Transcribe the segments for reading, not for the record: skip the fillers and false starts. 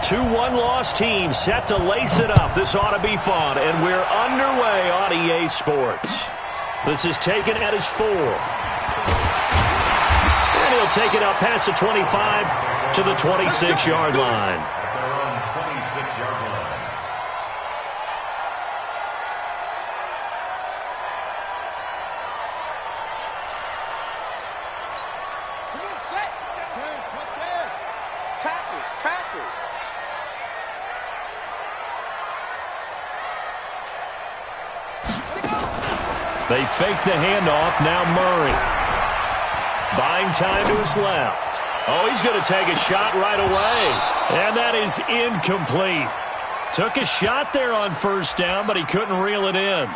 Two one-loss teams set to lace it up. This ought to be fun, and we're underway on EA Sports. This is taken at his 4. And he'll take it out past the 25 to the 26-yard line. They fake the handoff. Now Murray. Buying time to his left. Oh, he's going to take a shot right away. And that is incomplete. Took a shot there on first down, but he couldn't reel it in.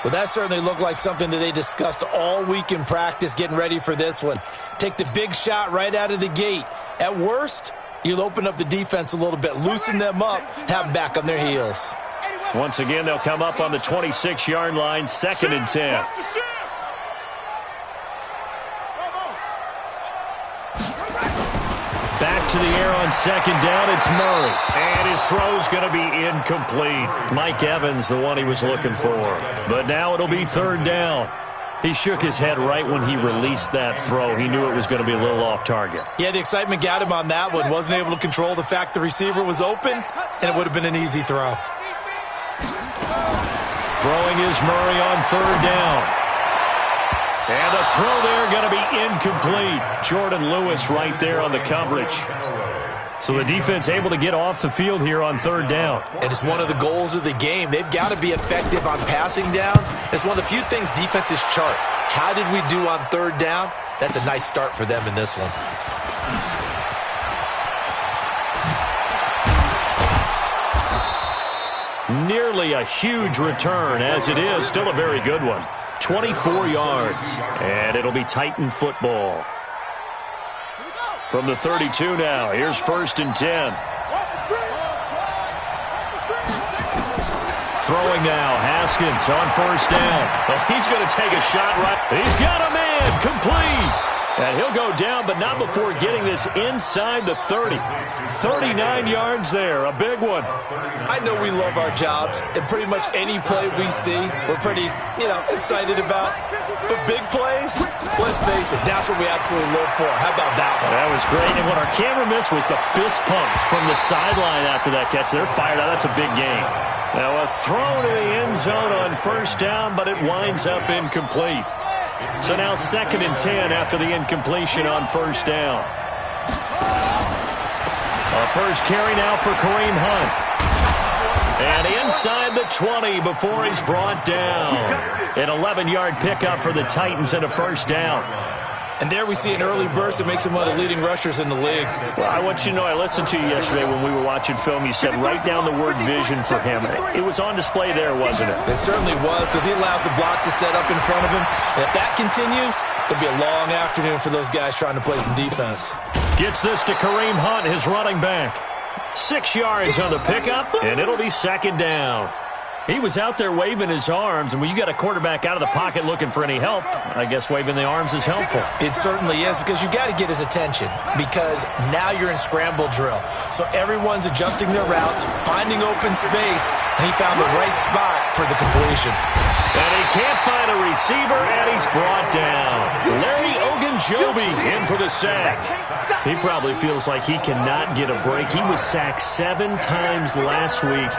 Well, that certainly looked like something that they discussed all week in practice, getting ready for this one. Take the big shot right out of the gate. At worst, you'll open up the defense a little bit, loosen them up, have them back on their heels. Once again, they'll come up on the 26-yard line, 2nd and 10. Back to the air on 2nd down, it's Murray. And his throw's going to be incomplete. Mike Evans, the one he was looking for. But now it'll be 3rd down. He shook his head right when he released that throw. He knew it was going to be a little off target. Yeah, the excitement got him on that one. Wasn't able to control the fact the receiver was open, and it would have been an easy throw. Throwing is Murray on 3rd down. And the throw there going to be incomplete. Jordan Lewis right there on the coverage. So the defense able to get off the field here on 3rd down. And it's one of the goals of the game. They've got to be effective on passing downs. It's one of the few things defenses chart. How did we do on 3rd down? That's a nice start for them in this one. Nearly a huge return, as it is. Still a very good one. 24 yards. And it'll be Titan football. From the 32 now. Here's 1st and 10. Throwing now. Haskins on 1st down. Oh, he's going to take a shot right. He's got a man. Complete. And he'll go down, but not before getting this inside the 30. 39 yards there, a big one. I know we love our jobs, and pretty much any play we see, we're pretty, excited about. But big plays, let's face it, that's what we absolutely live for. How about that one? That was great, and what our camera missed was the fist pumps from the sideline after that catch. They're fired out. That's a big game. Now a throw to the end zone on 1st down, but it winds up incomplete. So now 2nd and 10 after the incompletion on 1st down. A first carry now for Kareem Hunt. And inside the 20 before he's brought down. An 11-yard pickup for the Titans and a 1st down. And there we see an early burst that makes him one of the leading rushers in the league. Well, I want you to know, I listened to you yesterday when we were watching film. You said write down the word vision for him. It was on display there, wasn't it? It certainly was, because he allows the blocks to set up in front of him. And if that continues, it'll be a long afternoon for those guys trying to play some defense. Gets this to Kareem Hunt, his running back. 6 yards on the pickup, and it'll be 2nd down. He was out there waving his arms, and when you got a quarterback out of the pocket looking for any help, I guess waving the arms is helpful. It certainly is, because you got to get his attention, because now you're in scramble drill. So everyone's adjusting their routes, finding open space, and he found the right spot for the completion. And he can't find a receiver, and he's brought down. Larry Ogunjobi in for the sack. He probably feels like he cannot get a break. He was sacked 7 times last week.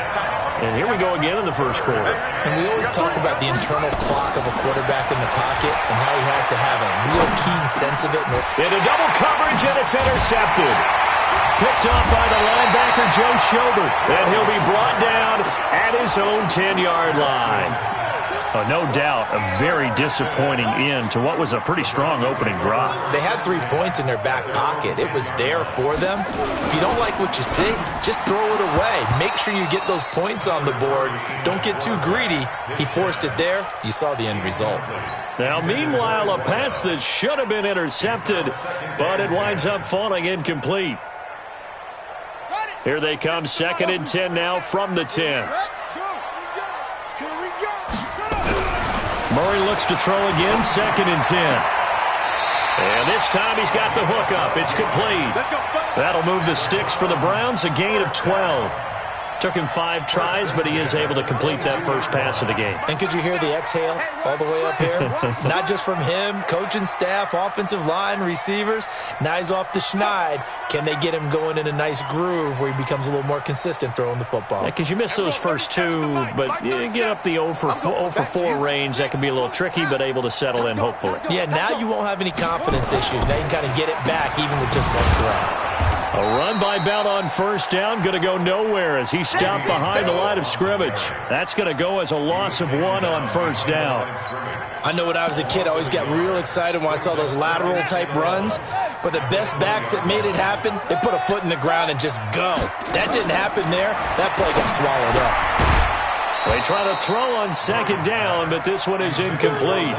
And here we go again in the first quarter. And we always talk about the internal clock of a quarterback in the pocket and how he has to have a real keen sense of it. Into double coverage, and it's intercepted. Picked off by the linebacker, Joe Schobert. And he'll be brought down at his own 10-yard line. No doubt, a very disappointing end to what was a pretty strong opening drive. They had 3 points in their back pocket. It was there for them. If you don't like what you see, just throw it away. Make sure you get those points on the board. Don't get too greedy. He forced it there. You saw the end result. Now, meanwhile, a pass that should have been intercepted, but it winds up falling incomplete. Here they come, 2nd and 10 now from the 10. Murray looks to throw again, 2nd and 10. And this time he's got the hook up. It's complete. That'll move the sticks for the Browns, a gain of 12. Took him 5 tries, but he is able to complete that first pass of the game. And could you hear the exhale all the way up here? Not just from him, coaching staff, offensive line, receivers. Now he's off the schneid. Can they get him going in a nice groove where he becomes a little more consistent throwing the football? Because you miss those first 2, but you get up the 0 for 4 range. That can be a little tricky, but able to settle in, hopefully. Yeah, now you won't have any confidence issues. Now you can kind of get it back even with just one throw. A run by Bell on first down, going to go nowhere as he stopped behind the line of scrimmage. That's going to go as a loss of 1 on first down. I know when I was a kid, I always got real excited when I saw those lateral-type runs. But the best backs that made it happen, they put a foot in the ground and just go. That didn't happen there. That play got swallowed up. They try to throw on second down, but this one is incomplete.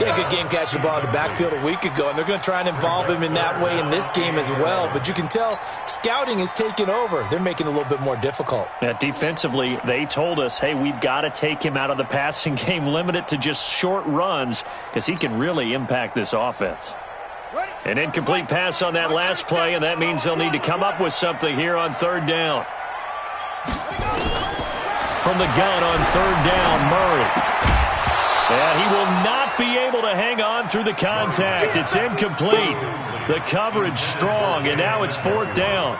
Yeah, good game catching the ball in the backfield a week ago, and they're going to try and involve him in that way in this game as well. But you can tell scouting is taking over. They're making it a little bit more difficult. Yeah, defensively, they told us, hey, we've got to take him out of the passing game, limit it to just short runs, because he can really impact this offense. An incomplete pass on that last play, and that means they'll need to come up with something here on third down. From the gun on third down, Murray. And he will not be able to hang on through the contact. It's incomplete. The coverage strong, and now it's fourth down.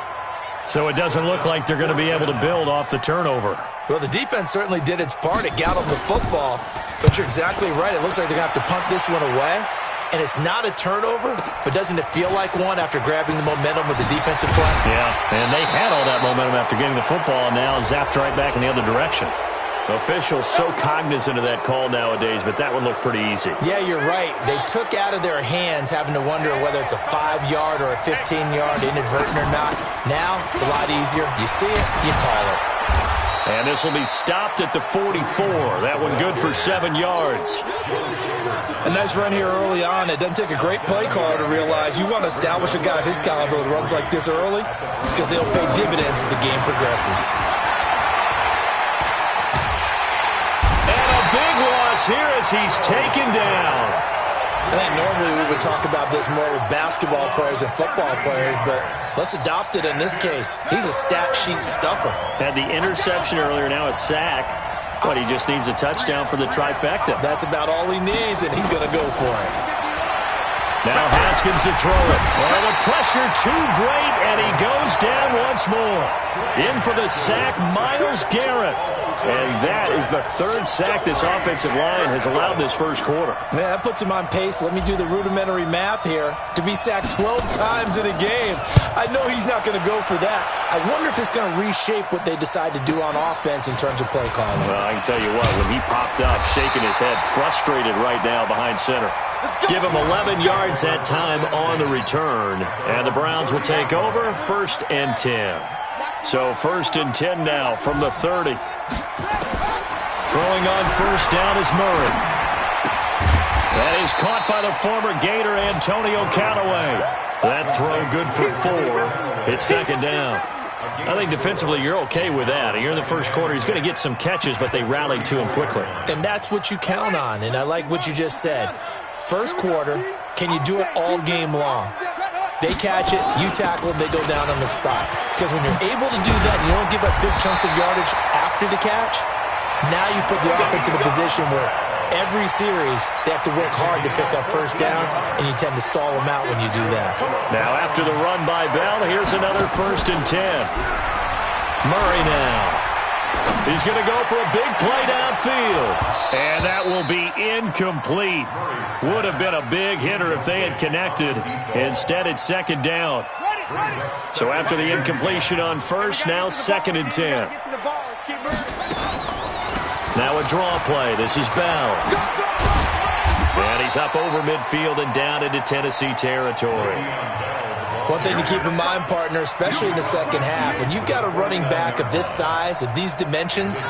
So it doesn't look like they're going to be able to build off the turnover. Well, the defense certainly did its part. It got them the football. But you're exactly right. It looks like they're going to have to punt this one away. And it's not a turnover, but doesn't it feel like one after grabbing the momentum with the defensive play? Yeah, and they had all that momentum after getting the football, and now zapped right back in the other direction. Officials so cognizant of that call nowadays, but that one looked pretty easy. Yeah, you're right. They took out of their hands having to wonder whether it's a 5-yard or a 15-yard inadvertent or not. Now, it's a lot easier. You see it, you call it. And this will be stopped at the 44. That one good for 7 yards. A nice run here early on. It doesn't take a great play caller to realize you want to establish a guy of his caliber with runs like this early because they'll pay dividends as the game progresses. And a big loss here as he's taken down. I think normally we would talk about this more with basketball players and football players, but let's adopt it in this case. He's a stat sheet stuffer. Had the interception earlier, now a sack. But he just needs a touchdown for the trifecta. That's about all he needs, and he's going to go for it. Now Haskins to throw it. Well, the pressure too great, and he goes down once more. In for the sack, Myles Garrett. And that is the third sack this offensive line has allowed this first quarter. Man, that puts him on pace. Let me do the rudimentary math here. To be sacked 12 times in a game. I know he's not going to go for that. I wonder if it's going to reshape what they decide to do on offense in terms of play calling. Well, I can tell you what, when he popped up, shaking his head, frustrated right now behind center. Give him 11 yards that time on the return. And the Browns will take over, 1st and 10. So 1st and 10 now from the 30. Throwing on first down is Murray. That is caught by the former Gator Antonio Callaway. That throw good for 4. It's 2nd down. I think defensively you're okay with that. Here in the first quarter, he's going to get some catches, but they rallied to him quickly. And that's what you count on, and I like what you just said. First quarter, can you do it all game long? They catch it, you tackle them, they go down on the spot. Because when you're able to do that and you don't give up big chunks of yardage after the catch, now you put the offense in a position where every series they have to work hard to pick up first downs, and you tend to stall them out when you do that. Now after the run by Bell, here's another 1st and 10. Murray now. He's going to go for a big play downfield. And that will be incomplete. Would have been a big hitter if they had connected. Instead, it's 2nd down. So after the incompletion on first, now 2nd and 10. Now a draw play. This is Bell. And he's up over midfield and down into Tennessee territory. One thing to keep in mind, partner, especially in the second half, when you've got a running back of this size, of these dimensions,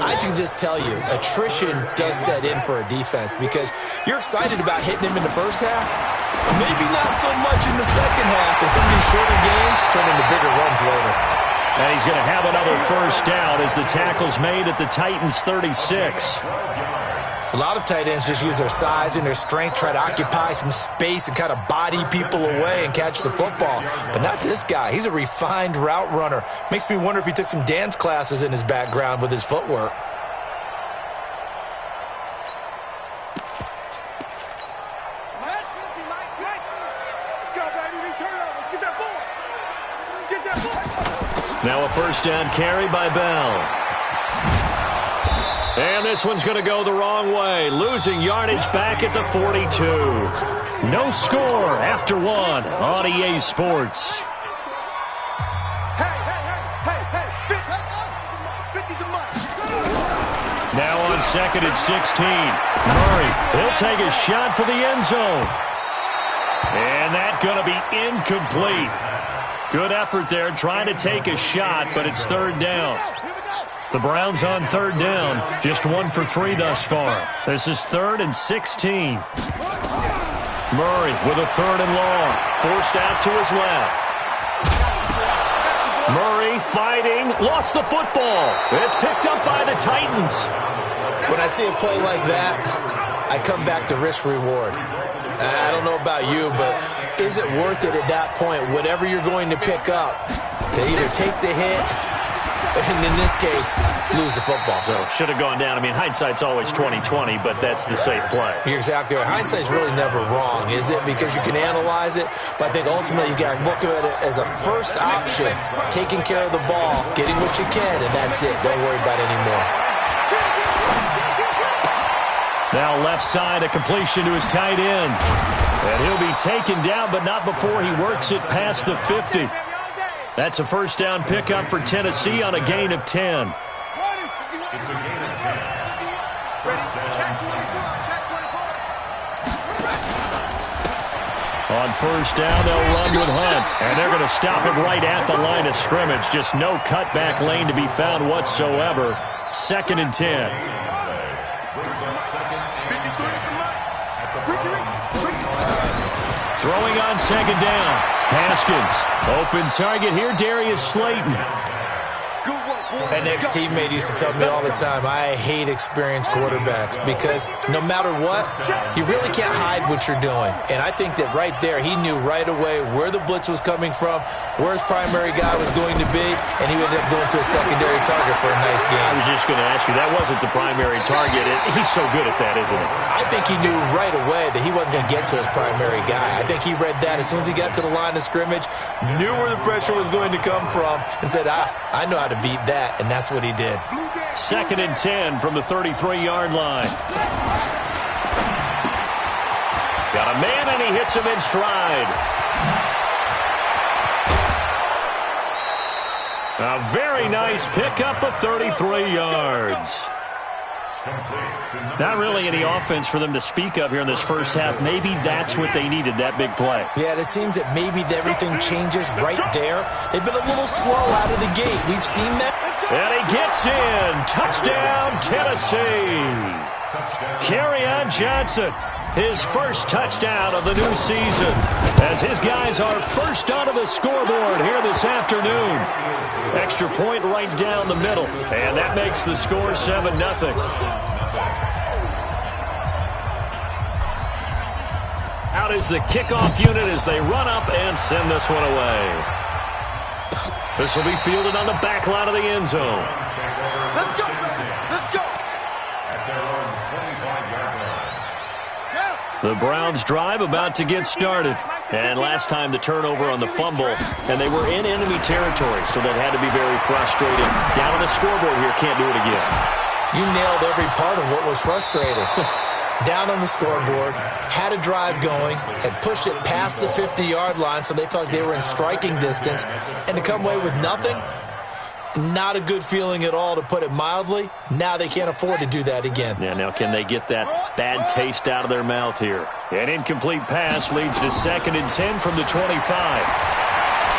I can just tell you, attrition does set in for a defense because you're excited about hitting him in the first half, maybe not so much in the second half, and some of these shorter gains turn into bigger runs later. And he's going to have another first down as the tackle's made at the Titans' 36. A lot of tight ends just use their size and their strength, try to occupy some space and kind of body people away and catch the football. But not this guy. He's a refined route runner. Makes me wonder if he took some dance classes in his background with his footwork. Now a first down carry by Bell. And this one's going to go the wrong way. Losing yardage back at the 42. No score after one on EA Sports. Now on second and 16. Murray, he'll take a shot for the end zone. And that's going to be incomplete. Good effort there trying to take a shot, but it's third down. The Browns on third down, just 1 for 3 thus far. This is 3rd and 16. Murray with a 3rd and long, forced out to his left. Murray fighting, lost the football. It's picked up by the Titans. When I see a play like that, I come back to risk-reward. I don't know about you, but is it worth it at that point, whatever you're going to pick up, to either take the hit and in this case, lose the football? So should have gone down. I mean, hindsight's always 20/20, but that's the safe play. You're exactly right. Hindsight's really never wrong, is it? Because you can analyze it, but I think ultimately you got to look at it as a first option, taking care of the ball, getting what you can, and that's it. Don't worry about it anymore. Now left side, a completion to his tight end. And he'll be taken down, but not before he works it past the 50. That's a first down pickup for Tennessee on a gain of 10. On first down, they'll run with Hunt. And they're going to stop him right at the line of scrimmage. Just no cutback lane to be found whatsoever. 2nd and 10. Throwing on second down. Haskins. Open target here, Darius Slayton. An ex-teammate used to tell me all the time, I hate experienced quarterbacks because no matter what, you really can't hide what you're doing. And I think that right there, he knew right away where the blitz was coming from, where his primary guy was going to be, and he ended up going to a secondary target for a nice game. I was just going to ask you, that wasn't the primary target. He's so good at that, isn't he? I think he knew right away that he wasn't going to get to his primary guy. I think he read that as soon as he got to the line of scrimmage, knew where the pressure was going to come from, and said, I know how to beat that. And that's what he did. 2nd and 10 from the 33-yard line. Got a man, and he hits him in stride. A very nice pickup of 33 yards. Not really any offense for them to speak of here in this first half. Maybe that's what they needed, that big play. Yeah, it seems that maybe everything changes right there. They've been a little slow out of the gate. We've seen that. And he gets in. Touchdown, Tennessee. Kerryon Johnson, his first touchdown of the new season, as his guys are first onto the scoreboard here this afternoon. Extra point right down the middle, and that makes the score 7-0. Out is the kickoff unit as they run up and send this one away. This will be fielded on the back line of the end zone. Let's go! Let's go! The Browns drive about to get started. And last time the turnover on the fumble, and they were in enemy territory, so that had to be very frustrating. Down on the scoreboard here, can't do it again. You nailed every part of what was frustrating. Down on the scoreboard, had a drive going, had pushed it past the 50-yard line, so they felt like they were in striking distance, and to come away with nothing, not a good feeling at all, to put it mildly. Now they can't afford to do that again. Yeah, now can they get that bad taste out of their mouth here? An incomplete pass leads to 2nd and 10 from the 25.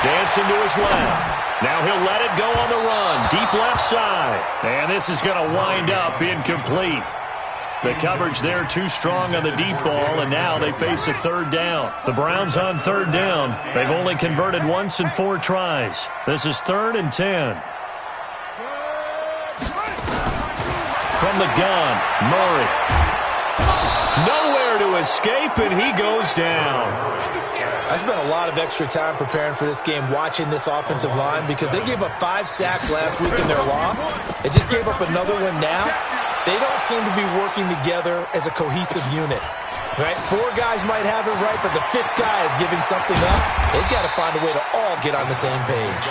Dancing to his left. Now he'll let it go on the run. Deep left side. And this is going to wind up incomplete. The coverage there too strong on the deep ball, and now they face a third down. The Browns on third down. They've only converted once in 4 tries. This is 3rd and 10. From the gun, Murray. to escape, and he goes down. I spent a lot of extra time preparing for this game watching this offensive line because they gave up 5 sacks last week in their loss. They just gave up another one now. They don't seem to be working together as a cohesive unit. Right? 4 guys might have it right, but the 5th guy is giving something up. They've got to find a way to all get on the same page.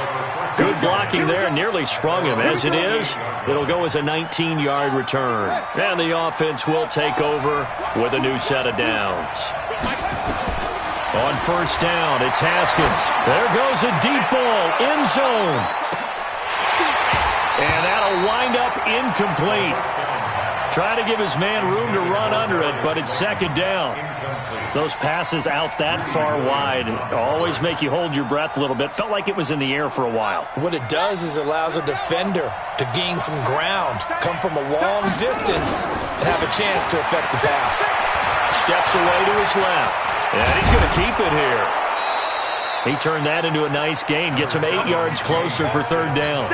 Good blocking there, nearly sprung him. As it is, it'll go as a 19-yard return. And the offense will take over with a new set of downs. On first down, it's Haskins. There goes a deep ball, end zone. And that'll wind up incomplete. Trying to give his man room to run under it, but it's second down. Those passes out that far wide always make you hold your breath a little bit. Felt like it was in the air for a while. What it does is it allows a defender to gain some ground, come from a long distance, and have a chance to affect the pass. Steps away to his left, and he's going to keep it here. He turned that into a nice gain, gets him 8 yards closer for third down.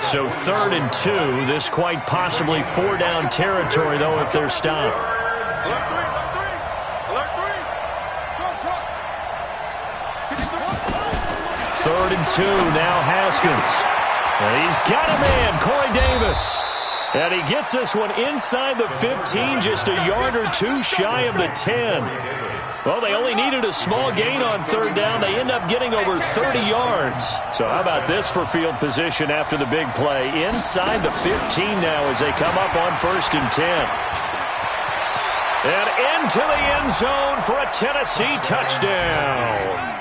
So 3rd and 2, this quite possibly 4-down territory, though, if they're stopped. Third and 2, now Haskins. And he's got a man, Corey Davis. And he gets this one inside the 15, just a yard or 2 shy of the 10. Well, they only needed a small gain on third down. They end up getting over 30 yards. So how about this for field position after the big play? Inside the 15 now as they come up on 1st and 10. And into the end zone for a Tennessee touchdown.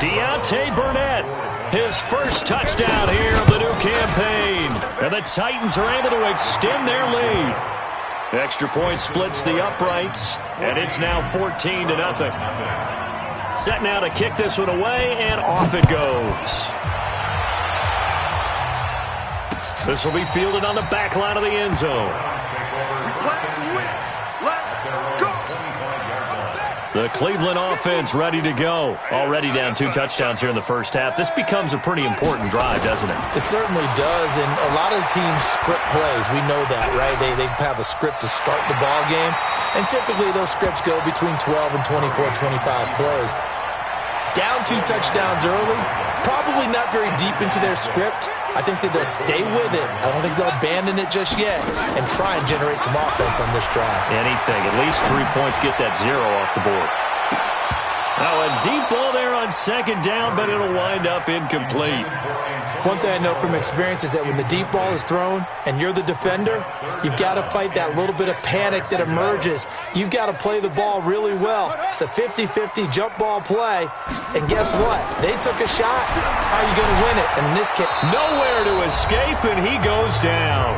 Deontay Burnett, his first touchdown here of the new campaign. And the Titans are able to extend their lead. Extra point splits the uprights, and it's now 14-0. Set now to kick this one away, and off it goes. This will be fielded on the back line of the end zone. The Cleveland offense ready to go. Already down 2 touchdowns here in the first half. This becomes a pretty important drive, doesn't it? It certainly does, and a lot of the teams script plays. We know that, right? They have a script to start the ball game, and typically those scripts go between 12 and 24, 25 plays. Down 2 touchdowns early, probably not very deep into their script. I think that they'll stay with it. I don't think they'll abandon it just yet and try and generate some offense on this drive. Anything. At least 3 points, get that 0 off the board. Now a deep ball there on second down, but it'll wind up incomplete. One thing I know from experience is that when the deep ball is thrown and you're the defender, you've got to fight that little bit of panic that emerges. You've got to play the ball really well. It's a 50-50 jump ball play. And guess what? They took a shot. How are you going to win it? And in this case, nowhere to escape, and he goes down.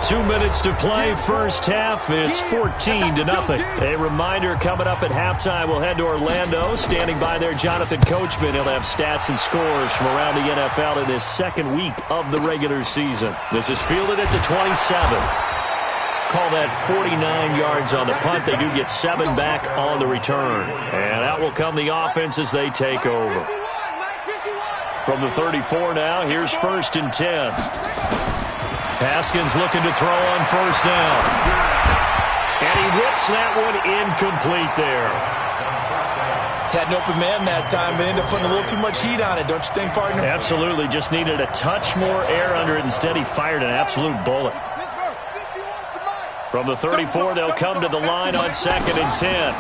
2 minutes to play first half. It's 14-0. A reminder coming up at halftime. We'll head to Orlando. Standing by there, Jonathan Coachman. He'll have stats and scores from around the NFL in this second week of the regular season. This is fielded at the 27. Call that 49 yards on the punt. They do get 7 back on the return. And out will come the offense as they take over. From the 34 now, here's 1st and 10. Haskins looking to throw on first down. And he whips that one incomplete there. had an open man that time, but ended up putting a little too much heat on it, don't you think, partner? Absolutely. Just needed a touch more air under it. Instead, he fired an absolute bullet. From the 34, they'll come to the line on 2nd and 10.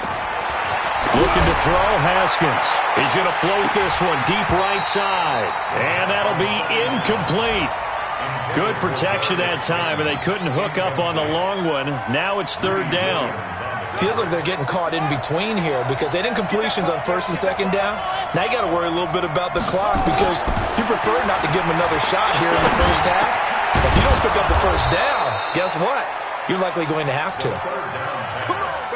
Looking to throw, Haskins. He's going to float this one deep right side. And that'll be incomplete. Good protection that time, and they couldn't hook up on the long one. Now it's 3rd down. Feels like they're getting caught in between here because they didn't completions on 1st and 2nd down. Now you got to worry a little bit about the clock because you prefer not to give them another shot here in the first half. If you don't pick up the first down, guess what? You're likely going to have to.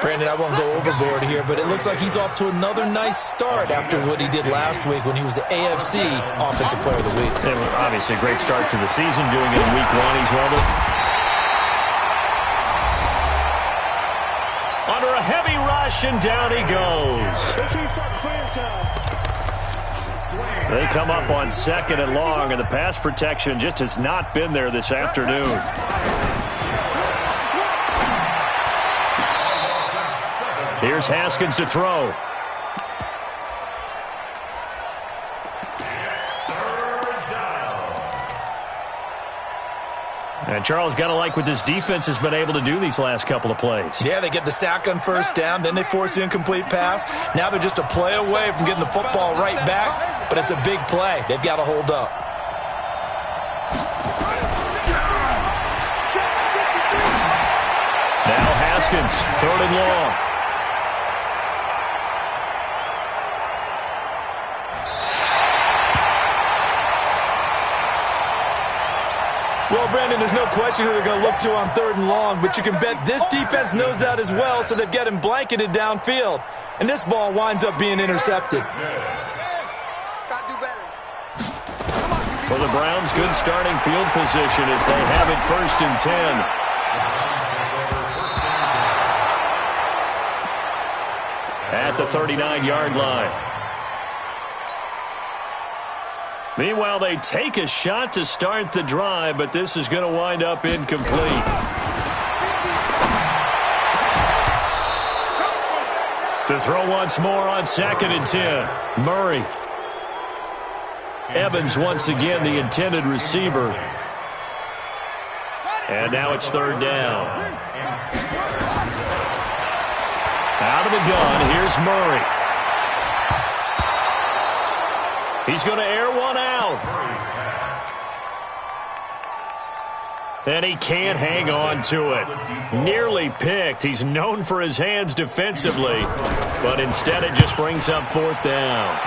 Brandon, I won't go overboard here, but it looks like he's off to another nice start after what he did last week when he was the AFC Offensive Player of the Week. Yeah, well, obviously a great start to the season, doing it in Week 1. He's well done. Under a heavy rush, and down he goes. They come up on 2nd and long, and the pass protection just has not been there this afternoon. Here's Haskins to throw. And Charles, got to like what this defense has been able to do these last couple of plays. Yeah, they get the sack on first down, then they force the incomplete pass. Now they're just a play away from getting the football right back, but it's a big play. They've got to hold up. Now Haskins, 3rd and long. Well, Brandon, there's no question who they're going to look to on 3rd and long, but you can bet this defense knows that as well, so they've got him blanketed downfield. And this ball winds up being intercepted. For the Browns, good starting field position as they have it 1st and 10. At the 39-yard line. Meanwhile, they take a shot to start the drive, but this is going to wind up incomplete. To throw once more on 2nd and 10. Murray. Evans once again the intended receiver. And now it's 3rd down. Out of the gun, here's Murray. He's going to air one out. And he can't hang on to it. Nearly picked. He's known for his hands defensively, but instead it just brings up 4th down.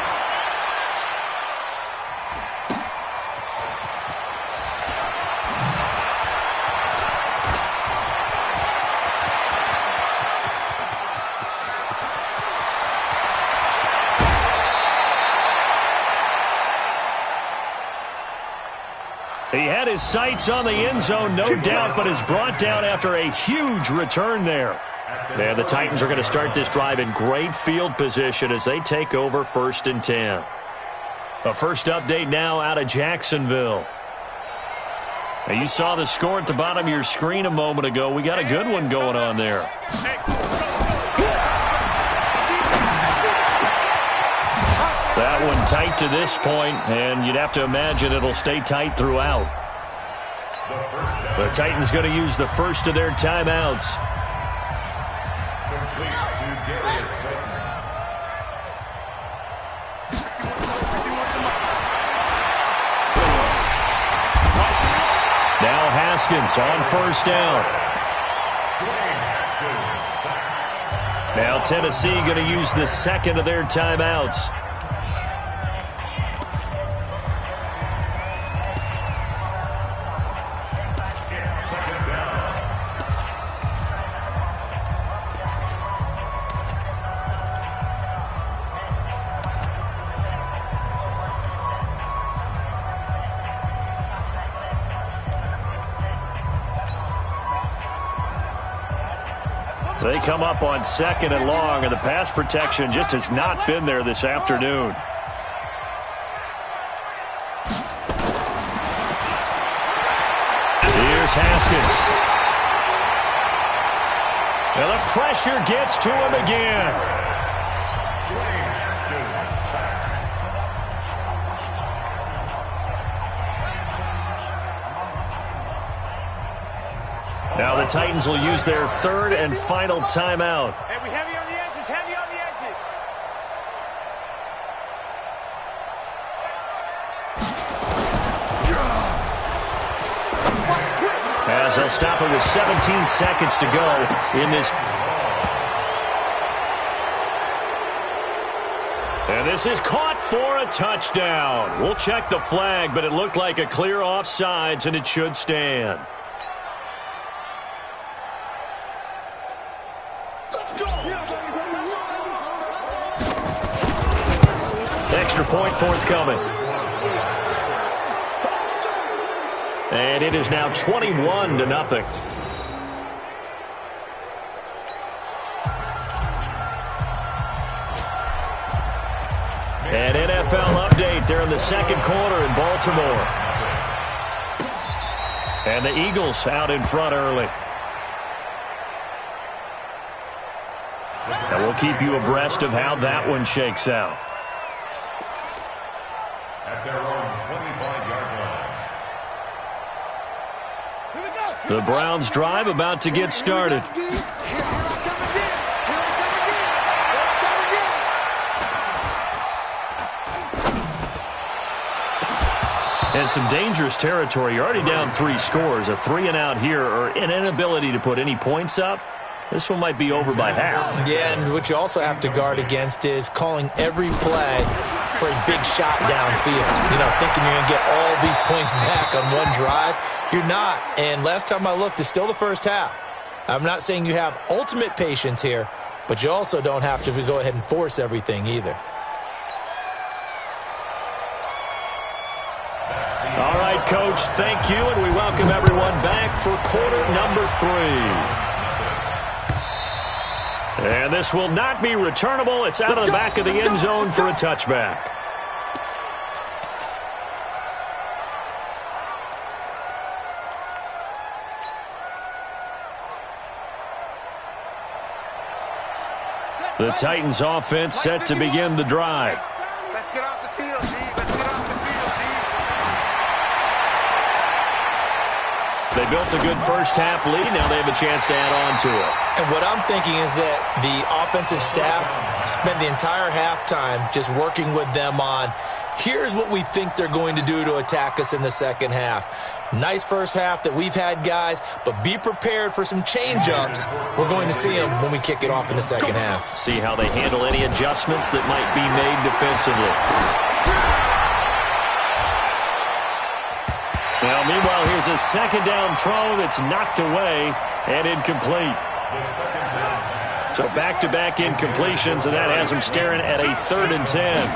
He had his sights on the end zone, no doubt, but is brought down after a huge return there. And the Titans are going to start this drive in great field position as they take over 1st and 10. A first update now out of Jacksonville. Now you saw the score at the bottom of your screen a moment ago. We got a good one going on there. That one tight to this point, and you'd have to imagine it'll stay tight throughout. The Titans going to use the first of their timeouts. Now Haskins on 1st down. Now Tennessee going to use the second of their timeouts. They come up on 2nd and long, and the pass protection just has not been there this afternoon. Here's Haskins. And the pressure gets to him again. Now the Titans will use their 3rd and final timeout. Heavy on the edges, heavy on the edges. As they'll stop it with 17 seconds to go in this. And this is caught for a touchdown. We'll check the flag, but it looked like a clear offsides, and it should stand. Extra point forthcoming. And it is now 21-0. An NFL update there in the 2nd quarter in Baltimore. And the Eagles out in front early. And we'll keep you abreast of how that one shakes out. At their own 25-yard line. The Browns drive about to get started. And some dangerous territory. You're already down 3 scores. A 3-and-out here, or an inability to put any points up. This one might be over by half. Yeah, and what you also have to guard against is calling every play for a big shot downfield. You know, thinking you're going to get all these points back on one drive. You're not. And last time I looked, it's still the first half. I'm not saying you have ultimate patience here, but you also don't have to go ahead and force everything either. All right, Coach, thank you, and we welcome everyone back for quarter number 3. And this will not be returnable. It's out of the back of the end zone for a touchback. The Titans offense set to begin the drive. Let's get off the field, Steve. Let's get off the field, They built a good first half lead. Now they have a chance to add on to it. And what I'm thinking is that the offensive staff spent the entire halftime just working with them on, here's what we think they're going to do to attack us in the second half. Nice first half that we've had, guys, but be prepared for some change-ups. We're going to see them when we kick it off in the second half. See how they handle any adjustments that might be made defensively. Well, meanwhile, here's a second down throw that's knocked away and incomplete. So back-to-back incompletions, and that has them staring at a 3rd and 10.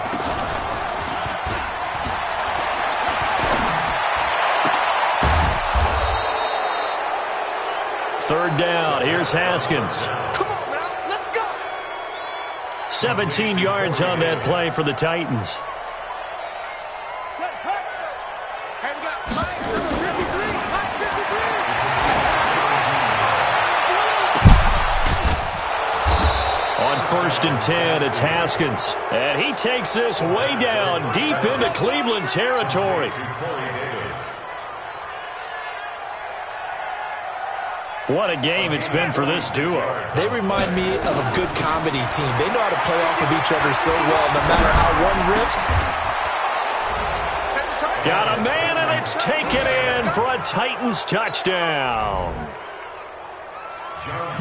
Third down. Here's Haskins. Come on, now. Let's go. 17 yards on that play for the Titans. And we got Mike, number 53. Mike, 53. On 1st and 10, it's Haskins. And he takes this way down, deep into Cleveland territory. What a game it's been for this duo. They remind me of a good comedy team. They know how to play off of each other so well, no matter how one riffs. Got a man, and it's taken in for a Titans touchdown.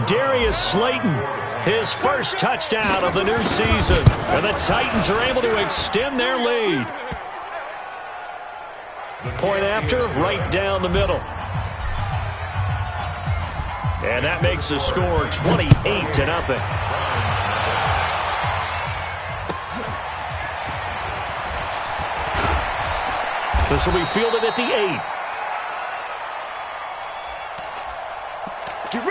Darius Slayton, his first touchdown of the new season. And the Titans are able to extend their lead. Point after, right down the middle. And that makes the score 28-0. This will be fielded at the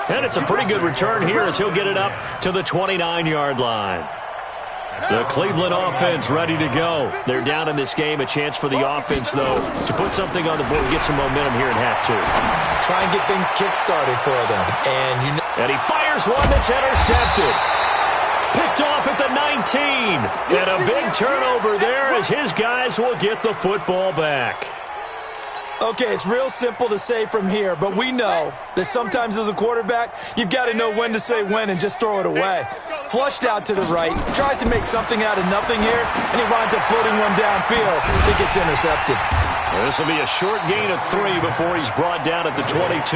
8. And it's a pretty good return here as he'll get it up to the 29-yard line. The Cleveland offense ready to go. They're down in this game. A chance for the offense, though, to put something on the board and get some momentum here in half 2. Try and get things kick-started for them. And he fires one that's intercepted. Picked off at the 19. And a big turnover there as his guys will get the football back. Okay, it's real simple to say from here, but we know that sometimes as a quarterback, you've got to know when to say when and just throw it away. Flushed out to the right, tries to make something out of nothing here, and he winds up floating one downfield. It gets intercepted. This will be a short gain of 3 before he's brought down at the 22.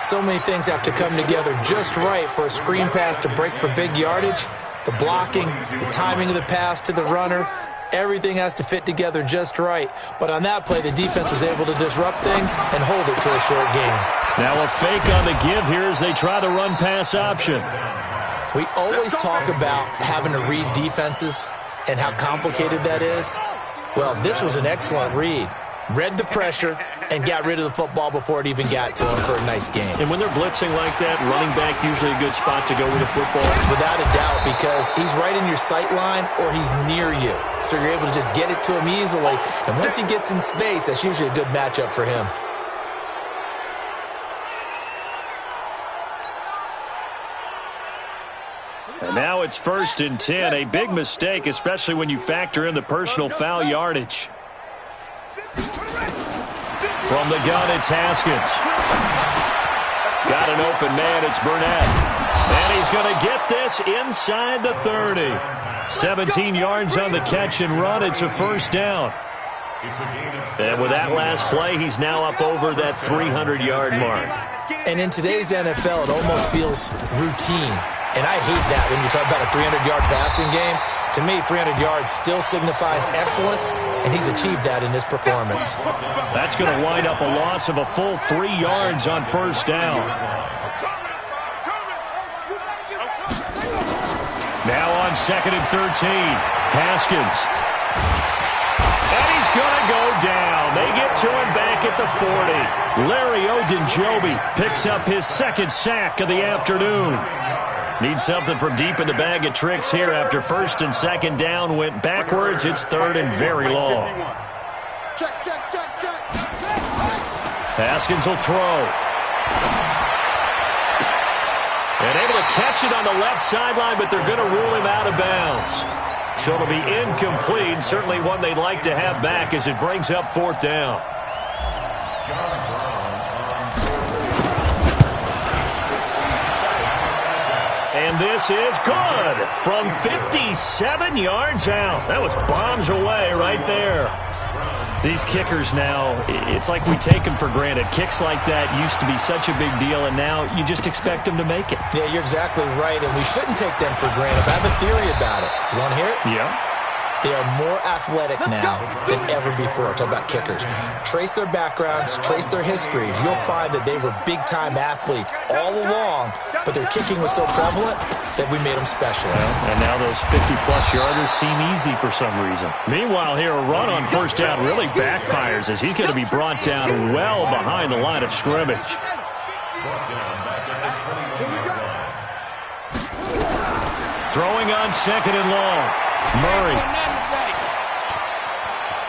So many things have to come together just right for a screen pass to break for big yardage. The blocking, the timing of the pass to the runner, everything has to fit together just right. But on that play, the defense was able to disrupt things and hold it to a short gain. Now a fake on the give here as they try the run-pass option. We always talk about having to read defenses and how complicated that is. Well, this was an excellent read. Read the pressure and got rid of the football before it even got to him for a nice game. And when they're blitzing like that, running back usually a good spot to go with the football. Without a doubt, because he's right in your sight line or he's near you. So you're able to just get it to him easily. And once he gets in space, that's usually a good matchup for him. Now it's 1st and 10. A big mistake, especially when you factor in the personal foul yardage. From the gun, it's Haskins. Got an open man, it's Burnett. And he's going to get this inside the 30. 17 yards on the catch and run. It's a 1st down. And with that last play, he's now up over that 300-yard mark. And in today's NFL, it almost feels routine. And I hate that when you talk about a 300-yard passing game. To me, 300 yards still signifies excellence, and he's achieved that in this performance. That's going to wind up a loss of a full 3 yards on 1st down. Now on 2nd and 13, Haskins. And he's going to go down. They get to him back at the 40. Larry Ogunjobi picks up his 2nd sack of the afternoon. Needs something from deep in the bag of tricks here after 1st and 2nd down went backwards. It's 3rd and very long. Haskins will throw. And able to catch it on the left sideline, but they're going to rule him out of bounds. So it'll be incomplete. Certainly one they'd like to have back as it brings up 4th down. And this is good from 57 yards out. That was bombs away right there. These kickers now, it's like we take them for granted. Kicks like that used to be such a big deal, and now you just expect them to make it. Yeah, you're exactly right, and we shouldn't take them for granted. I have a theory about it. You want to hear it? Yeah. They are more athletic now than ever before. Talk about kickers. Trace their backgrounds, trace their histories. You'll find that they were big-time athletes all along, but their kicking was so prevalent that we made them specialists. Well, and now those 50-plus yarders seem easy for some reason. Meanwhile, here a run on 1st down really backfires as he's going to be brought down well behind the line of scrimmage. Throwing on 2nd and long. Murray.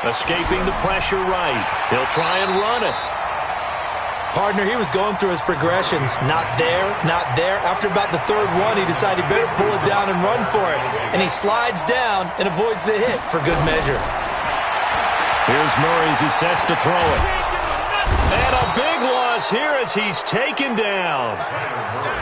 Escaping the pressure right. He'll try and run it. Partner, he was going through his progressions. Not there, not there. After about the 3rd one, he decided he better pull it down and run for it. And he slides down and avoids the hit for good measure. Here's Murray as he sets to throw it. And a big loss here as he's taken down.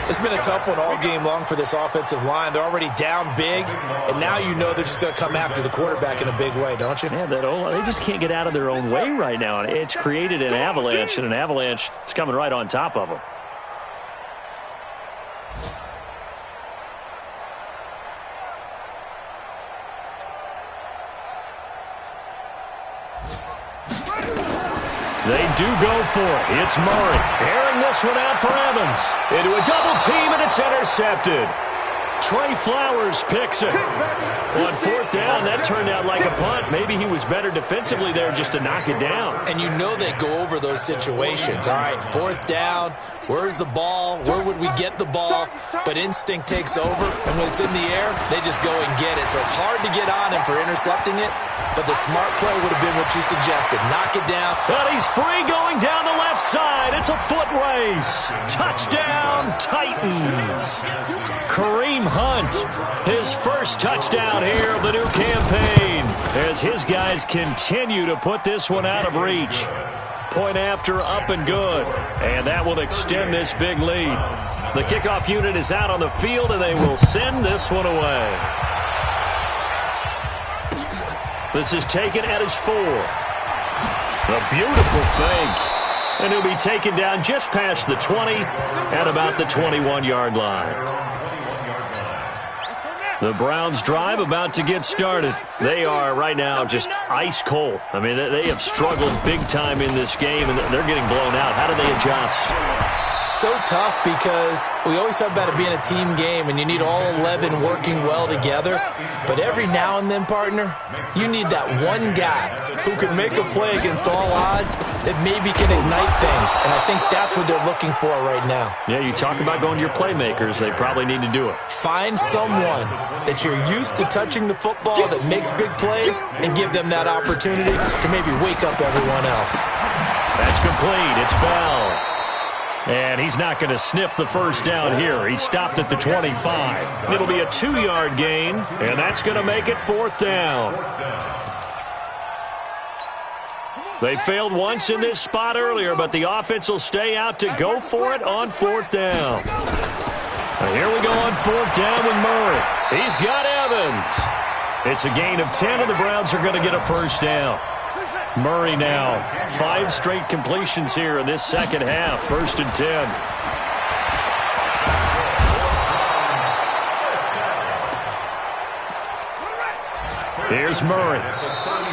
It's been a tough one all game long for this offensive line. They're already down big, and now you know they're just going to come after the quarterback in a big way, don't you? Yeah, they just can't get out of their own way right now. It's created an avalanche, and an avalanche is coming right on top of them. They do go for it. It's Murray. Airing this one out for Evans. Into a double team, and it's intercepted. Trey Flowers picks it. On 4th down, that turned out like a punt. Maybe he was better defensively there just to knock it down. And you know they go over those situations. All right, 4th down. Where's the ball? Where would we get the ball? But instinct takes over, and when it's in the air, they just go and get it. So it's hard to get on him for intercepting it, but the smart play would have been what you suggested. Knock it down. But he's free going down the left side. It's a foot race. Touchdown, Titans. Kareem Hunt, his first touchdown here of the new campaign, as his guys continue to put this one out of reach. Point after, up and good. And that will extend this big lead. The kickoff unit is out on the field, and they will send this one away. This is taken at his 4. A beautiful fake. And he'll be taken down just past the 20 at about the 21-yard line. The Browns drive about to get started. They are right now just ice cold. I mean, they have struggled big time in this game, and they're getting blown out. How do they adjust? So tough because we always talk about it being a team game, and you need all 11 working well together. But every now and then, partner, you need that one guy who can make a play against all odds that maybe can ignite things. And I think that's what they're looking for right now. Yeah, you talk about going to your playmakers. They probably need to do it. Find someone that you're used to touching the football that makes big plays and give them that opportunity to maybe wake up everyone else. That's complete. It's Bell. And he's not going to sniff the first down here. He stopped at the 25. It'll be a 2-yard gain, and that's going to make it 4th down. They failed once in this spot earlier, but the offense will stay out to go for it on 4th down. Now here we go on 4th down with Murray. He's got Evans. It's a gain of 10, and the Browns are going to get a first down. Murray now, 5 straight completions here in this second half. 1st and 10. Here's Murray.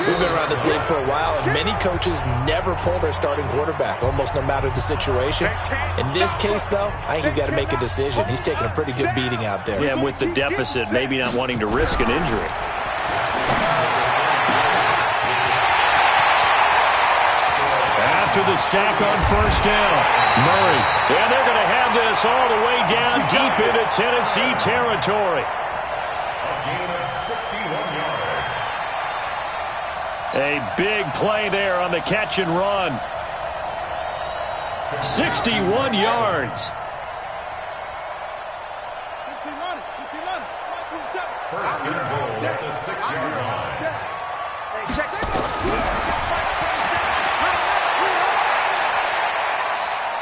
We've been around this league for a while, and many coaches never pull their starting quarterback, almost no matter the situation. In this case, though, I think he's got to make a decision. He's taking a pretty good beating out there. Yeah, with the deficit, maybe not wanting to risk an injury. After the sack on 1st down, Murray. And they're going to have this all the way down deep into Tennessee territory. A big play there on the catch and run. 61 yards. First and goal at the 6-yard line.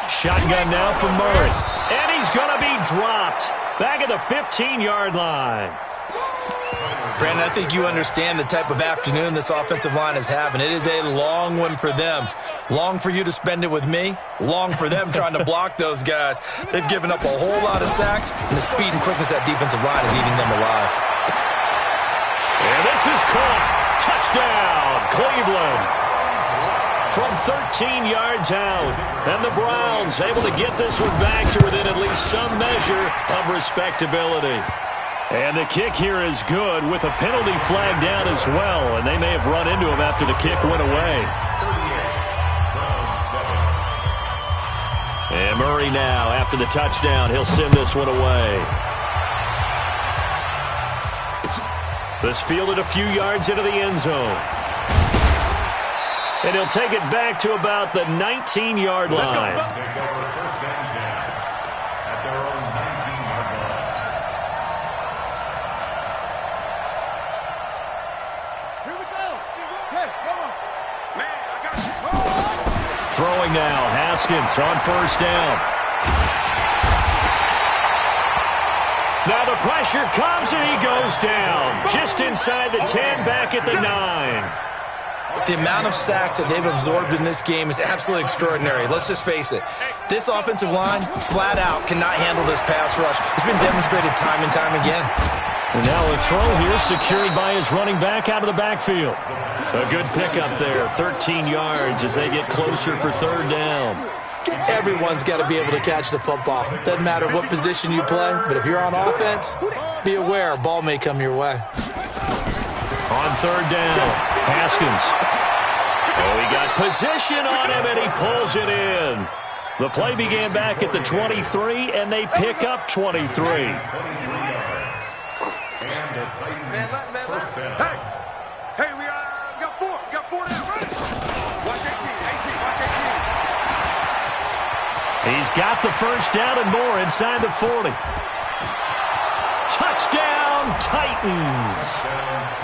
Shotgun now for Murray. And he's going to be dropped. Back at the 15-yard line. Brandon, I think you understand the type of afternoon this offensive line is having. It is a long one for them. Long for you to spend it with me. Long for them trying to block those guys. They've given up a whole lot of sacks, and the speed and quickness of that defensive line is eating them alive. And this is caught. Touchdown, Cleveland. From 13 yards out. And the Browns able to get this one back to within at least some measure of respectability. And the kick here is good with a penalty flag down as well. And they may have run into him after the kick went away. And Murray now, after the touchdown, he'll send this one away. This fielded a few yards into the end zone. And he'll take it back to about the 19-yard line. Throwing now, Haskins on 1st down. Now the pressure comes and he goes down. Just inside the 10, back at the 9. The amount of sacks that they've absorbed in this game is absolutely extraordinary. Let's just face it. This offensive line, flat out, cannot handle this pass rush. It's been demonstrated time and time again. And now a throw here secured by his running back out of the backfield. A good pickup there, 13 yards as they get closer for 3rd down. Everyone's got to be able to catch the football. Doesn't matter what position you play, but if you're on offense, be aware a ball may come your way. On 3rd down, Haskins. Oh, he got position on him, and he pulls it in. The play began back at the 23, and they pick up 23. Hey, we got 4. We got 4 now. Right? Watch 18. Watch 18. He's got the first down and more inside the 40. Touchdown, Titans.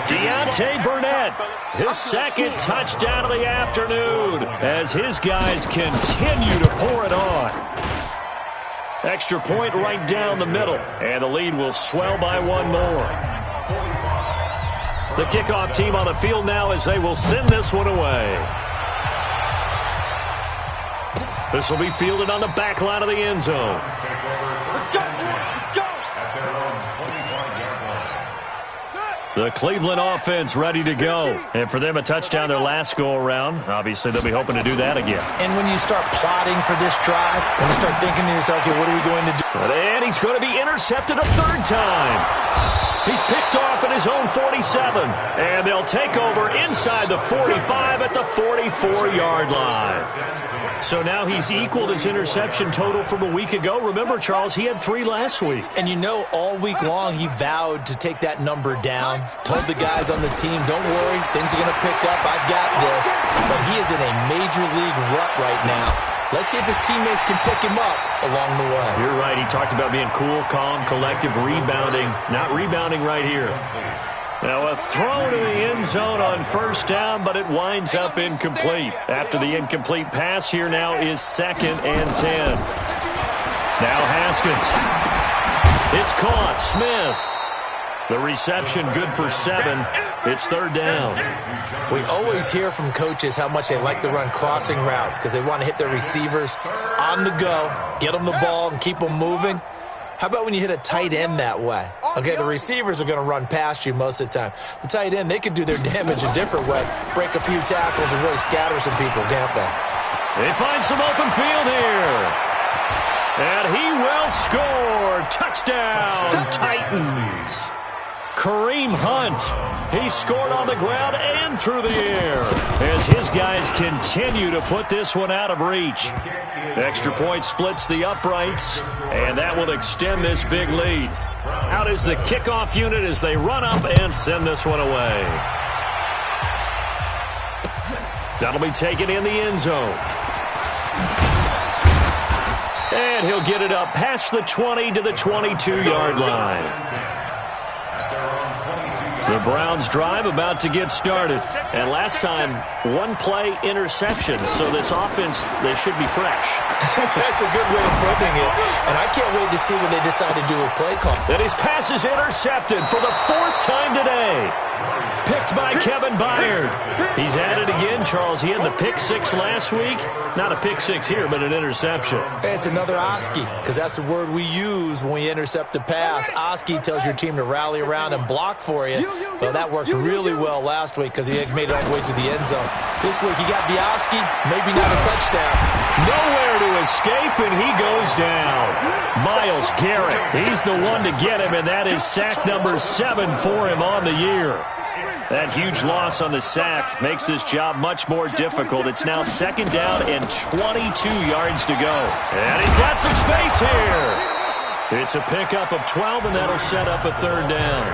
Deontay Burnett, his 2nd touchdown of the afternoon as his guys continue to pour it on. Extra point right down the middle, and the lead will swell by 1 more. The kickoff team on the field now as they will send this one away. This will be fielded on the back line of the end zone. Let's go. Let's go. The Cleveland offense ready to go. And for them, a touchdown their last go-around. Obviously, they'll be hoping to do that again. And when you start plotting for this drive, when you start thinking to yourself, okay, what are we going to do? And he's going to be intercepted a 3rd time. He's picked off at his own 47. And they'll take over inside the 45 at the 44-yard line. So now he's equaled his interception total from a week ago. Remember, Charles, he had 3 last week. And you know, all week long, he vowed to take that number down. Told the guys on the team, don't worry, things are going to pick up. I've got this. But he is in a major league rut right now. Let's see if his teammates can pick him up along the way. You're right. He talked about being cool, calm, collective, rebounding. Not rebounding right here. Now a throw to the end zone on first down, but it winds up incomplete. After the incomplete pass, here now is 2nd and 10. Now Haskins. It's caught. Smith. The reception good for 7. It's 3rd down. We always hear from coaches how much they like to run crossing routes because they want to hit their receivers on the go, get them the ball, and keep them moving. How about when you hit a tight end that way? Okay, the receivers are going to run past you most of the time. The tight end, they can do their damage a different way, break a few tackles and really scatter some people, can't they? They find some open field here. And he will score. Touchdown, Titans. Kareem Hunt. He scored on the ground and through the air as his guys continue to put this one out of reach. Extra point splits the uprights, and that will extend this big lead. Out is the kickoff unit as they run up and send this one away. That'll be taken in the end zone. And he'll get it up past the 20 to the 22-yard line. The Browns drive about to get started. And last time, 1-play interception. So this offense, they should be fresh. That's a good way of putting it. And I can't wait to see what they decide to do with play call. And his pass is intercepted for the 4th time today. Picked by Kevin Byard. He's at it again, Charles. He had the pick 6 last week. Not a pick 6 here, but an interception. Hey, it's another Oski, because that's the word we use when we intercept a pass. Oski tells your team to rally around and block for you. Well, that worked really well last week because he made it all the way to the end zone. This week he got the Oski, maybe not a touchdown. Nowhere to escape, and he goes down. Myles Garrett, he's the one to get him, and that is sack number 7 for him on the year. That huge loss on the sack makes this job much more difficult. It's now 2nd down and 22 yards to go. And he's got some space here. It's a pickup of 12, and that'll set up a 3rd down.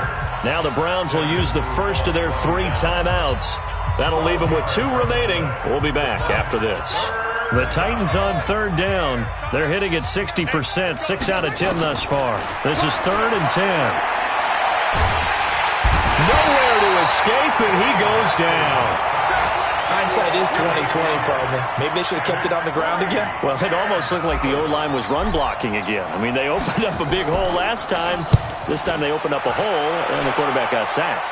Now the Browns will use the first of their 3 timeouts. That'll leave them with 2 remaining. We'll be back after this. The Titans on 3rd down. They're hitting at 60%, 6 out of 10 thus far. This is 3rd and 10. Nowhere to escape, and he goes down. Hindsight is 20/20, partner. Maybe they should have kept it on the ground again. Well, it almost looked like the O-line was run blocking again. I mean, they opened up a big hole last time. This time they opened up a hole, and the quarterback got sacked.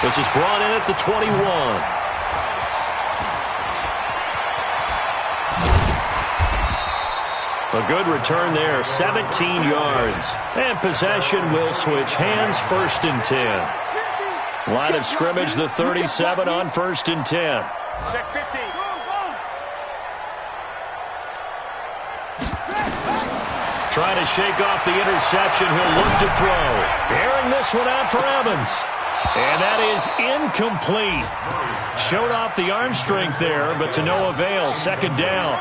This is brought in at the 21. A good return there, 17 yards. And possession will switch hands, 1st and 10. Line of scrimmage, the 37 on 1st and 10. Check 15. Trying to shake off the interception. He'll look to throw. Airing this one out for Evans. And that is incomplete. Showed off the arm strength there, but to no avail. 2nd down.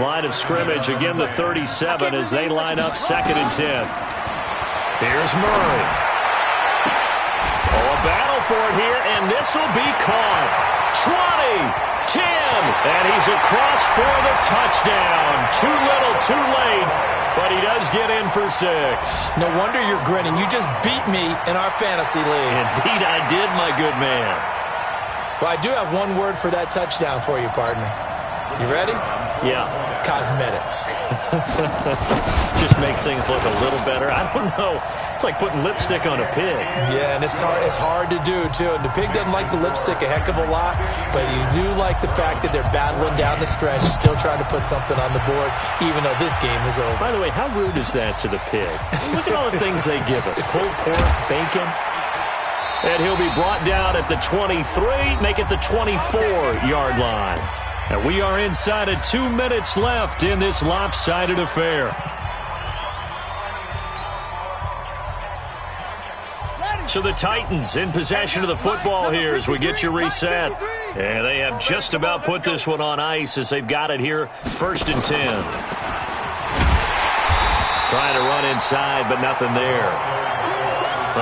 Line of scrimmage, again the 37 as they line up 2nd and 10. Here's Murray. Oh, a battle for it here, and this will be caught. 20, 10, and he's across for the touchdown. Too little, too late, but he does get in for 6. No wonder you're grinning. You just beat me in our fantasy league. Indeed I did, my good man. Well, I do have one word for that touchdown for you, partner. You ready? Yeah. Cosmetics. Just makes things look a little better. I don't know. It's like putting lipstick on a pig. Yeah, and it's hard to do, too. And the pig doesn't like the lipstick a heck of a lot, but you do like the fact that they're battling down the stretch, still trying to put something on the board, even though this game is over. By the way, how rude is that to the pig? Look at all the things they give us. Pulled pork, bacon. And he'll be brought down at the 23, make it the 24-yard line. And we are inside of 2 minutes left in this lopsided affair. So the Titans in possession of the football here as we get you reset. And they have just about put this one on ice as they've got it here, 1st and 10. Trying to run inside, but nothing there.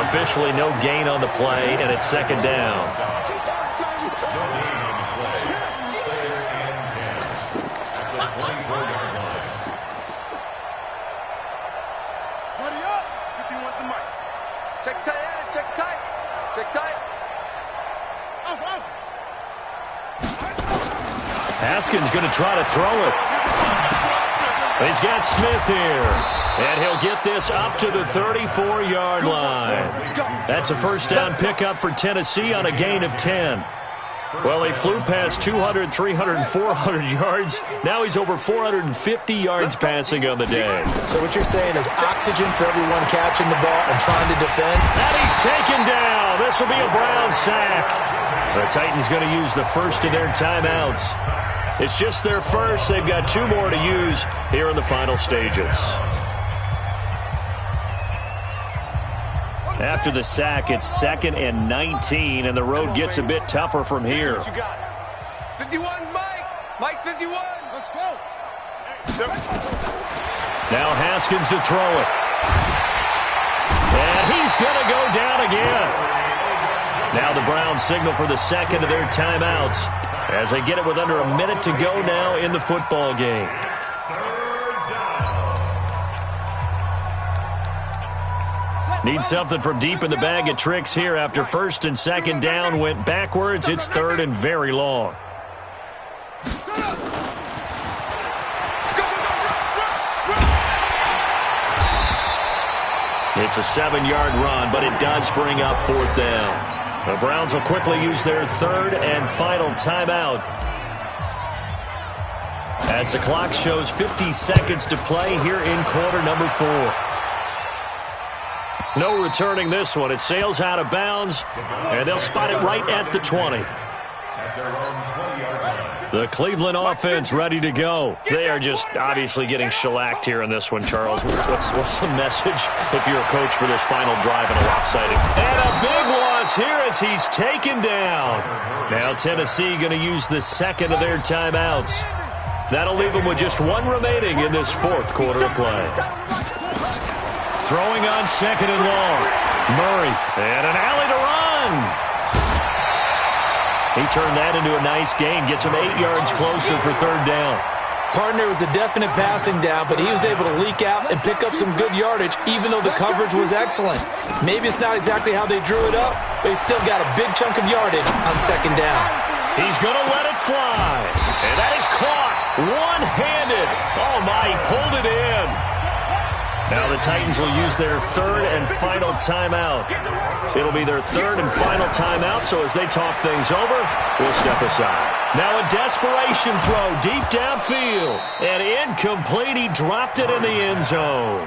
Officially no gain on the play, and it's 2nd down. Haskins going to try to throw it. He's got Smith here. And he'll get this up to the 34-yard line. That's a first down pickup for Tennessee on a gain of 10. Well, he flew past 200, 300, 400 yards. Now he's over 450 yards passing on the day. So what you're saying is oxygen for everyone catching the ball and trying to defend? And he's taken down. This will be a Brown sack. The Titans going to use the first of their timeouts. It's just their first. They've got 2 more to use here in the final stages. After the sack, it's 2nd and 19, and the road gets a bit tougher from here. 51's Mike. Mike 51. Let's go. Now Haskins to throw it. And he's going to go down again. Now the Browns signal for the second of their timeouts as they get it with under a minute to go now in the football game. Need something from deep in the bag of tricks here after 1st and 2nd down went backwards. It's 3rd and very long. It's a 7-yard run, but it does bring up 4th down. The Browns will quickly use their 3rd and final timeout as the clock shows 50 seconds to play here in quarter number 4. No returning this one. It sails out of bounds, and they'll spot it right at the 20. The Cleveland offense ready to go. They are just obviously getting shellacked here in this one, Charles. What's the message if you're a coach for this final drive in a lopsided? And a big loss here as he's taken down. Now Tennessee going to use the 2nd of their timeouts. That'll leave them with just 1 remaining in this 4th quarter of play. Throwing on 2nd and long. Murray, and an alley to run. He turned that into a nice gain, gets him 8 yards closer for 3rd down. Partner was a definite passing down, but he was able to leak out and pick up some good yardage, even though the coverage was excellent. Maybe it's not exactly how they drew it up, but he still got a big chunk of yardage on 2nd down. He's going to let it fly, and that is caught one-handed. Oh, my, he pulled it in. Now the Titans will use their 3rd and final timeout. It'll be their 3rd and final timeout, so as they talk things over, we'll step aside. Now a desperation throw deep downfield. And incomplete. He dropped it in the end zone.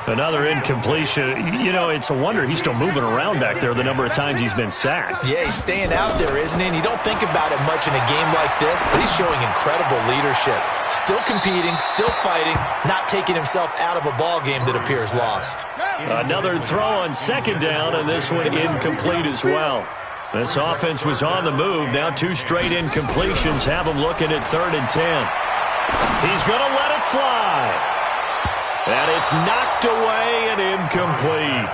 Another incompletion. You know, it's a wonder he's still moving around back there the number of times he's been sacked. Yeah, he's staying out there, isn't he? And you don't think about it much in a game like this, but he's showing incredible leadership. Still competing, still fighting, not taking himself out of a ball game that appears lost. Another throw on 2nd down, and this one incomplete as well. This offense was on the move. Now 2 straight incompletions have him looking at 3rd and 10. He's going to let it fly. And it's knocked away and incomplete.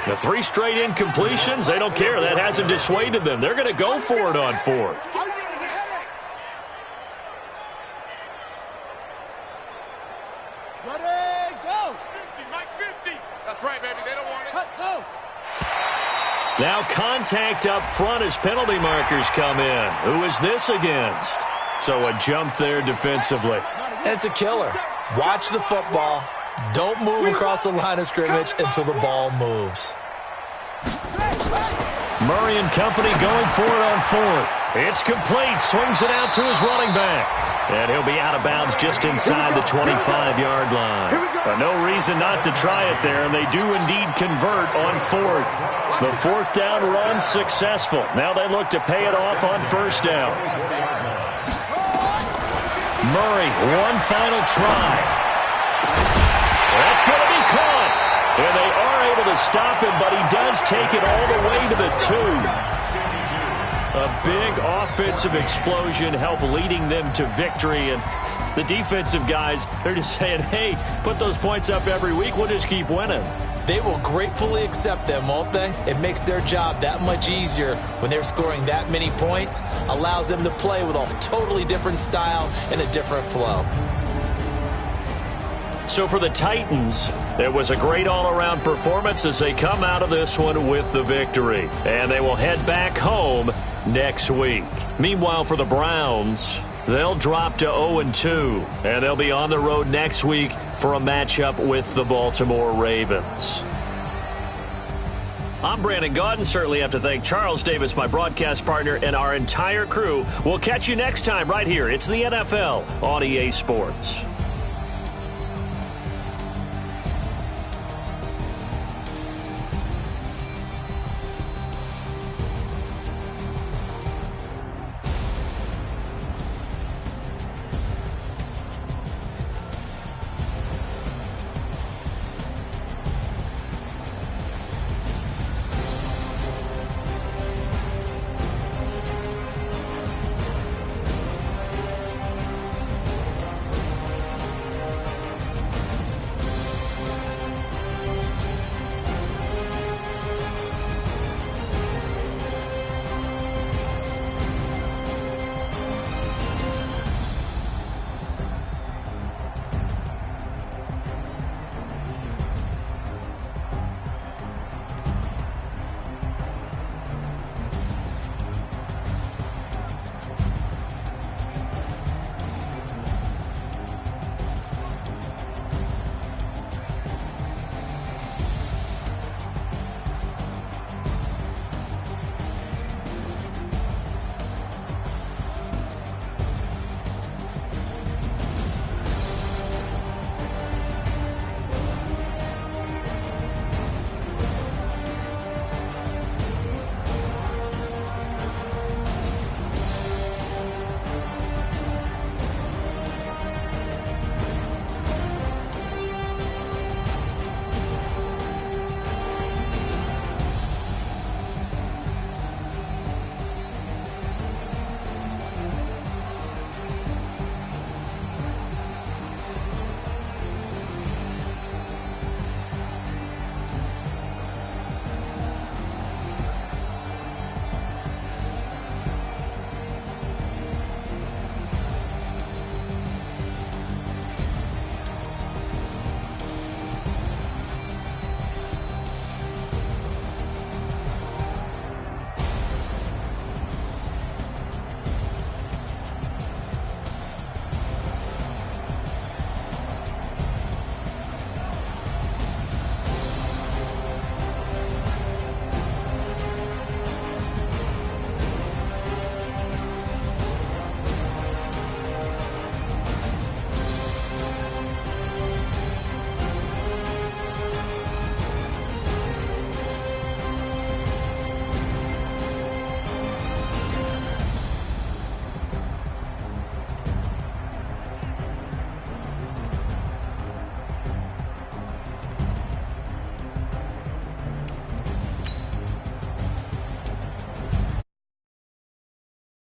The 3 straight incompletions, they don't care. That hasn't dissuaded them. They're going to go for it on 4th. Ready, go. 50, Mike 50. That's right, baby. They don't want it. Go. Now contact up front as penalty markers come in. Who is this against? So a jump there defensively. And it's a killer. Watch the football. Don't move across the line of scrimmage until the ball moves. Murray and company going for it on 4th. It's complete. Swings it out to his running back. And he'll be out of bounds just inside the 25-yard line. But no reason not to try it there, and they do indeed convert on 4th. The 4th down run successful. Now they look to pay it off on 1st down. Murray, one final try. That's going to be caught. And they are able to stop him, but he does take it all the way to the 2. A big offensive explosion helped leading them to victory. And the defensive guys, they're just saying, hey, put those points up every week. We'll just keep winning. They will gratefully accept them, won't they? It makes their job that much easier when they're scoring that many points. Allows them to play with a totally different style and a different flow. So for the Titans, It was a great all-around performance as they come out of this one with the victory. And they will head back home next week. Meanwhile, for the Browns, they'll drop to 0-2, and they'll be on the road next week for a matchup with the Baltimore Ravens. I'm Brandon Gaudin. Certainly have to thank Charles Davis, my broadcast partner, and our entire crew. We'll catch you next time right here. It's the NFL on EA Sports.